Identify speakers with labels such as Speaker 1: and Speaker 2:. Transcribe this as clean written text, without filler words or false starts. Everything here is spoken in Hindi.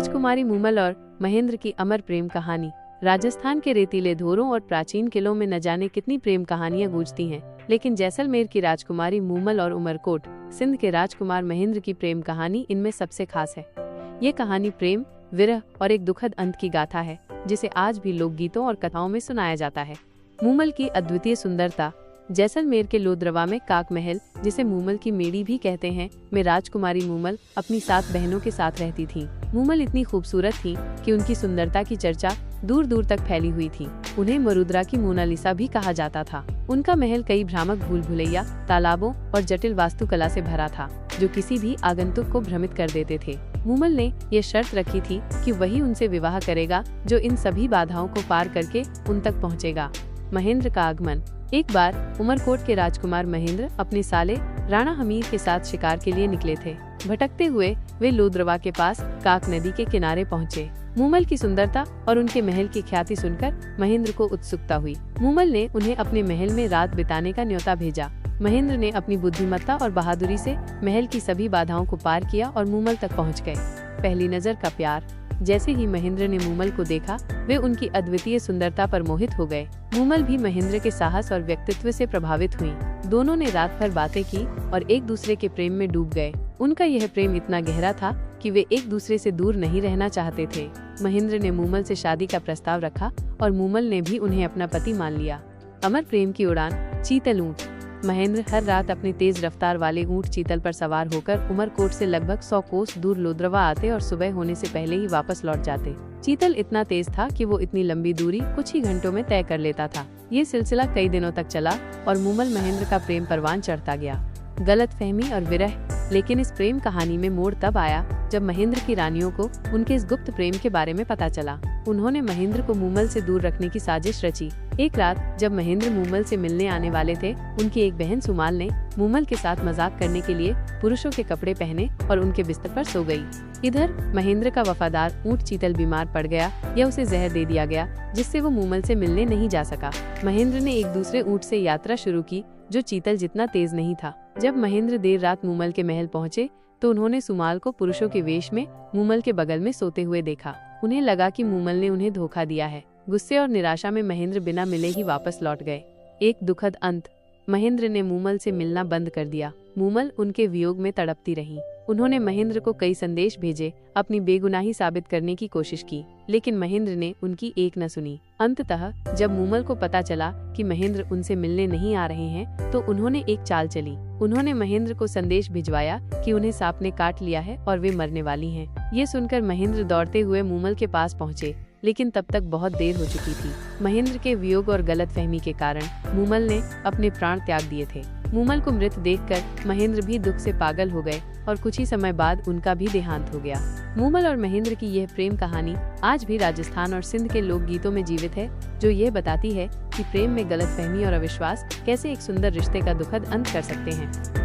Speaker 1: राजकुमारी मूमल और महेंद्र की अमर प्रेम कहानी। राजस्थान के रेतीले धोरों और प्राचीन किलों में न जाने कितनी प्रेम कहानियां गूंजती हैं, लेकिन जैसलमेर की राजकुमारी मूमल और उमरकोट सिंध के राजकुमार महेंद्र की प्रेम कहानी इनमें सबसे खास है। ये कहानी प्रेम, विरह और एक दुखद अंत की गाथा है, जिसे आज भी लोकगीतों और कथाओं में सुनाया जाता है। मूमल की अद्वितीय सुंदरता। जैसलमेर के लोद्रवा में काक महल, जिसे मूमल की मेड़ी भी कहते हैं, में राजकुमारी मूमल अपनी 7 बहनों के साथ रहती थी। मूमल इतनी खूबसूरत थी कि उनकी सुंदरता की चर्चा दूर दूर तक फैली हुई थी। उन्हें मरुद्रा की मोनालिसा भी कहा जाता था। उनका महल कई भ्रामक भूल भुलैया, तालाबों और जटिल वास्तुकला से भरा था, जो किसी भी आगंतुक को भ्रमित कर देते थे। मूमल ने ये शर्त रखी थी कि वही उनसे विवाह करेगा जो इन सभी बाधाओं को पार करके उन तक पहुँचेगा। महेंद्र का आगमन। एक बार उमरकोट के राजकुमार महेंद्र अपने साले राणा हमीर के साथ शिकार के लिए निकले थे। भटकते हुए वे लोद्रवा के पास काक नदी के किनारे पहुँचे। मूमल की सुंदरता और उनके महल की ख्याति सुनकर महेंद्र को उत्सुकता हुई। मूमल ने उन्हें अपने महल में रात बिताने का न्योता भेजा। महेंद्र ने अपनी बुद्धिमत्ता और बहादुरी से महल की सभी बाधाओं को पार किया और मूमल तक पहुँच गए। पहली नजर का प्यार। जैसे ही महेंद्र ने मूमल को देखा, वे उनकी अद्वितीय सुंदरता पर मोहित हो गए। मूमल भी महेंद्र के साहस और व्यक्तित्व से प्रभावित हुई। दोनों ने रात भर बातें की और एक दूसरे के प्रेम में डूब गए। उनका यह प्रेम इतना गहरा था कि वे एक दूसरे से दूर नहीं रहना चाहते थे। महेंद्र ने मूमल से शादी का प्रस्ताव रखा और मूमल ने भी उन्हें अपना पति मान लिया। अमर प्रेम की उड़ान। चीतल ऊँट। महेंद्र हर रात अपने तेज रफ्तार वाले ऊँट चीतल पर सवार होकर उमरकोट से लगभग 100 कोस दूर लोद्रवा आते और सुबह होने से पहले ही वापस लौट जाते। चीतल इतना तेज था कि वो इतनी लंबी दूरी कुछ ही घंटों में तय कर लेता था। ये सिलसिला कई दिनों तक चला और मूमल महेंद्र का प्रेम परवान चढ़ता गया। गलतफहमी और विरह। लेकिन इस प्रेम कहानी में मोड़ तब आया जब महेंद्र की रानियों को उनके इस गुप्त प्रेम के बारे में पता चला। उन्होंने महेंद्र को मूमल से दूर रखने की साजिश रची। एक रात जब महेंद्र मूमल से मिलने आने वाले थे, उनकी एक बहन सुमाल ने मूमल के साथ मजाक करने के लिए पुरुषों के कपड़े पहने और उनके बिस्तर पर सो गई। इधर महेंद्र का वफादार ऊँट चीतल बीमार पड़ गया या उसे जहर दे दिया गया, जिससे वो मूमल से मिलने नहीं जा सका। महेंद्र ने एक दूसरे ऊँट से यात्रा शुरू की, जो चीतल जितना तेज नहीं था। जब महेंद्र देर रात मूमल के महल पहुँचे तो उन्होंने सुमाल को पुरुषों के वेश में मूमल के बगल में सोते हुए देखा। उन्हें लगा कि मूमल ने उन्हें धोखा दिया है। गुस्से और निराशा में महेंद्र बिना मिले ही वापस लौट गए। एक दुखद अंत। महेंद्र ने मूमल से मिलना बंद कर दिया। मूमल उनके वियोग में तड़पती रही। उन्होंने महेंद्र को कई संदेश भेजे, अपनी बेगुनाही साबित करने की कोशिश की, लेकिन महेंद्र ने उनकी एक न सुनी। अंततः जब मूमल को पता चला कि महेंद्र उनसे मिलने नहीं आ रहे हैं, तो उन्होंने एक चाल चली। उन्होंने महेंद्र को संदेश भिजवाया कि उन्हें सांप ने काट लिया है और वे मरने वाली हैं। ये सुनकर महेंद्र दौड़ते हुए मूमल के पास पहुँचे, लेकिन तब तक बहुत देर हो चुकी थी। महेंद्र के वियोग और गलतफहमी के कारण मूमल ने अपने प्राण त्याग दिए थे। मूमल को मृत देखकर महेंद्र भी दुख से पागल हो गए और कुछ ही समय बाद उनका भी देहांत हो गया। मूमल और महेंद्र की यह प्रेम कहानी आज भी राजस्थान और सिंध के लोक गीतों में जीवित है, जो ये बताती है कि प्रेम में गलतफहमी और अविश्वास कैसे एक सुंदर रिश्ते का दुखद अंत कर सकते हैं।